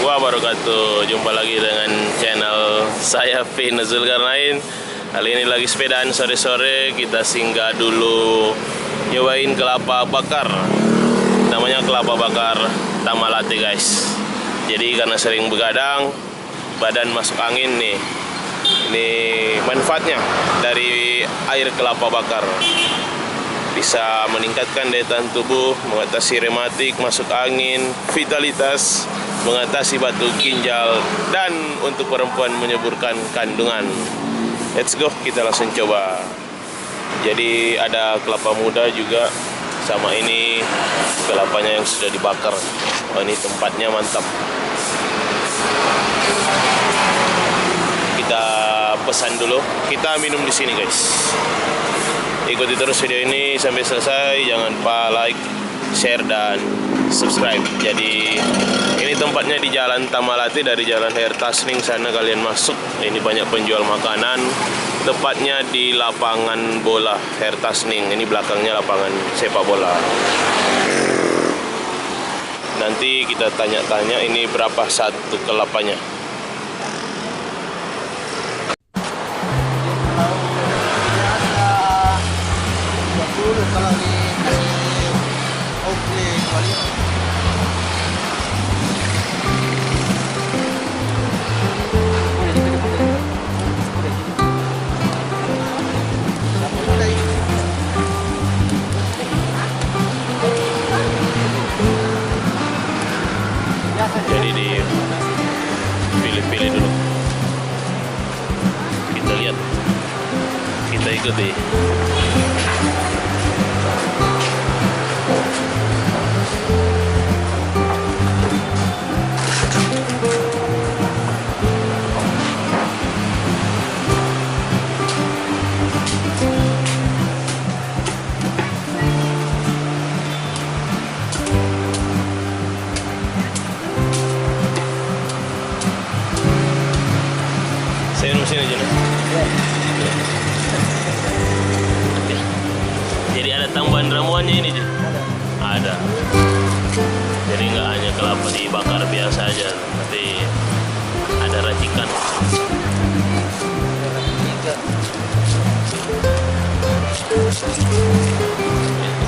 wabarakatuh. Jumpa lagi dengan channel saya Vin Zulkarnain. Kali ini lagi sepedaan sore-sore, kita singgah dulu nyobain kelapa bakar. Namanya kelapa bakar Tamalate guys. Jadi karena sering begadang, badan masuk angin nih. Ini manfaatnya dari air kelapa bakar. Bisa meningkatkan daya tahan tubuh, mengatasi rematik, masuk angin, vitalitas, mengatasi batu ginjal, dan untuk perempuan menyuburkan kandungan. Let's go, kita langsung coba. Jadi ada kelapa muda juga, sama ini kelapanya yang sudah dibakar. Oh, ini tempatnya mantap. Kita pesan dulu, kita minum di sini guys. Ikuti terus video ini sampai selesai. Jangan lupa like, share, dan subscribe. Jadi ini tempatnya di Jalan Tamalate, dari Jalan Hertasning sana kalian masuk. Ini banyak penjual makanan. Tepatnya di lapangan bola Hertasning. Ini belakangnya lapangan sepak bola. Nanti kita tanya-tanya ini berapa satu kelapanya. Kalau dikasih oke kali jadi dipilih-pilih dulu. Kita lihat, kita ikuti. Saya minum sini aja nih. Jadi ada tambahan ramuannya ini, Ji? Ada. Jadi nggak hanya kelapa dibakar biasa aja, tapi ada racikan.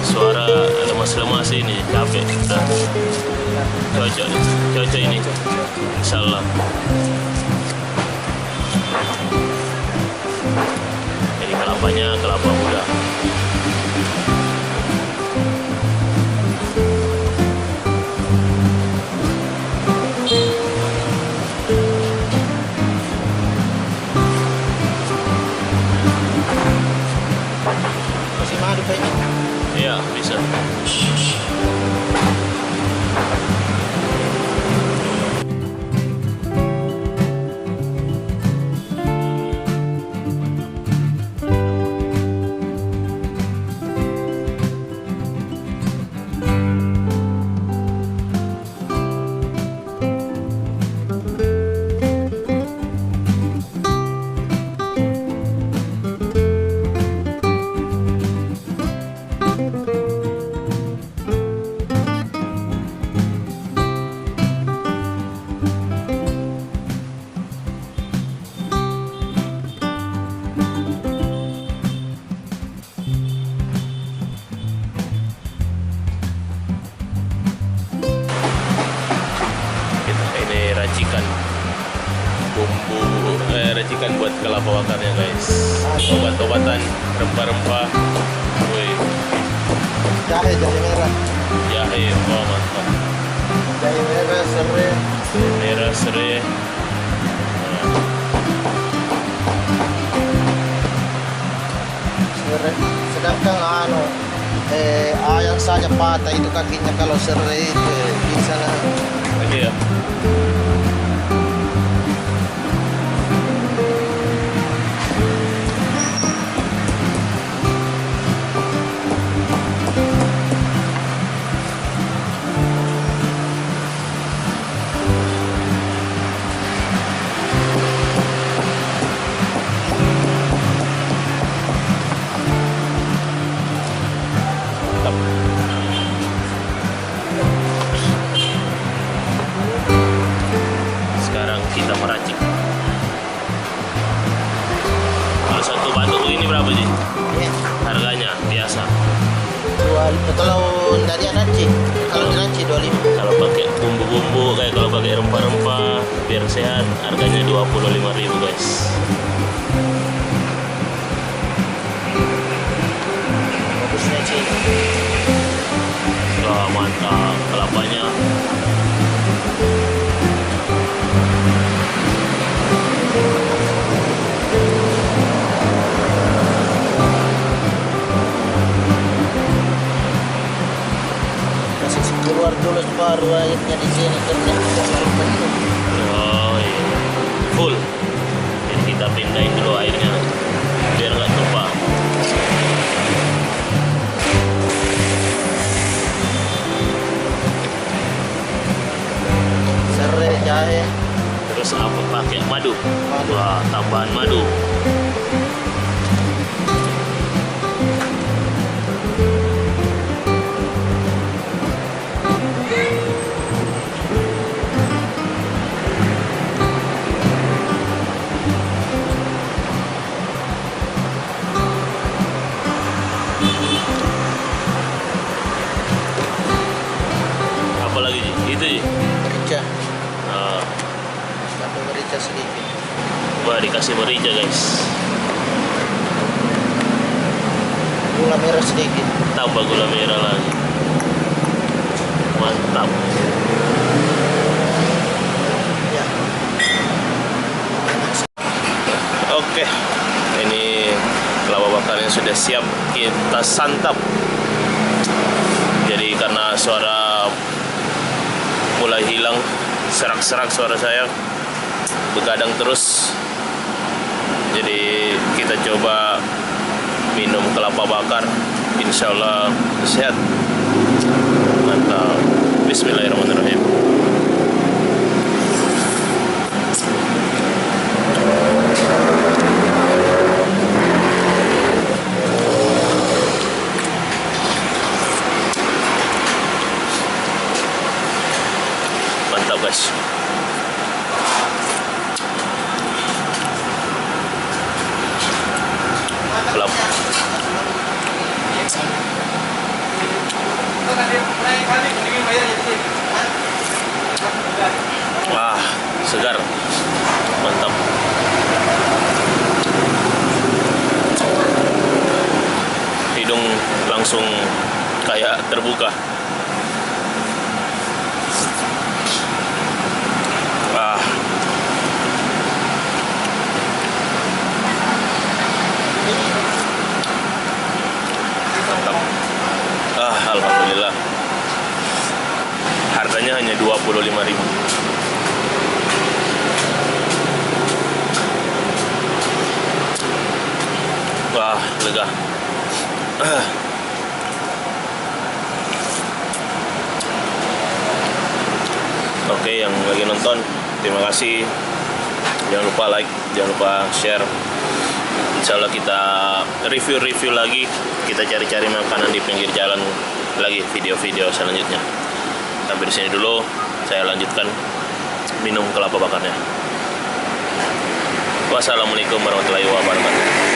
Suara lemas-lemas ini, capek. Nah, cocok ini, insyaallah. Jadi kelapanya kelapa muda. masih madu kayaknya. Iya, bisa. Racikan bumbu, racikan buat kelapa bakarnya guys. Obat-obatan, rempah-rempah. Wih, Jahe merah. jahe, oh mantap. Jahe merah, serai. Merah, serai. Sedangkan ayam saja patah itu kakinya, kalau serai itu bisa lah. Lagi ya. Mantap. nanci. Kalau di nanci 25. Kalau pakai bumbu-bumbu kayak kalau pakai rempah-rempah biar sehat harganya 25.000 guys. Bagus nanci. Wah, mantap kelapanya. Masih keluar dulu baru airnya di sini ternyata selalu penuh. Oh iya, full. Jadi kita pindahin dulu airnya biar nggak tumpah. Serai jahe. Terus apa pakai madu? Madu. Wah, tambahan madu. Apa lagi Ji? Itu Ji? Merica. Ah, Tambah merica sedikit. wah dikasih merica guys. Gula merah sedikit. Tambah gula merah lagi. Mantap. Ya. Oke, ini kelapa bakarnya sudah siap kita santap. Jadi karena suara mulai hilang, serak-serak suara saya, begadang terus. Jadi kita coba minum kelapa bakar, insya Allah sehat. Mantap. Bismillahirrahmanirrahim. Mantap guys. Kelapa. Wah, segar. Mantap. Hidung langsung kayak terbuka. Ah. Mantap. Ah, alhamdulillah. Harganya hanya 25.000. Wah, lega. Oke, yang lagi nonton, terima kasih. Jangan lupa like, jangan lupa share. Insya Allah kita review-review lagi. Kita cari-cari makanan di pinggir jalan lagi, video-video selanjutnya. Sampai di sini dulu, saya lanjutkan minum kelapa bakarnya. Wassalamualaikum warahmatullahi wabarakatuh.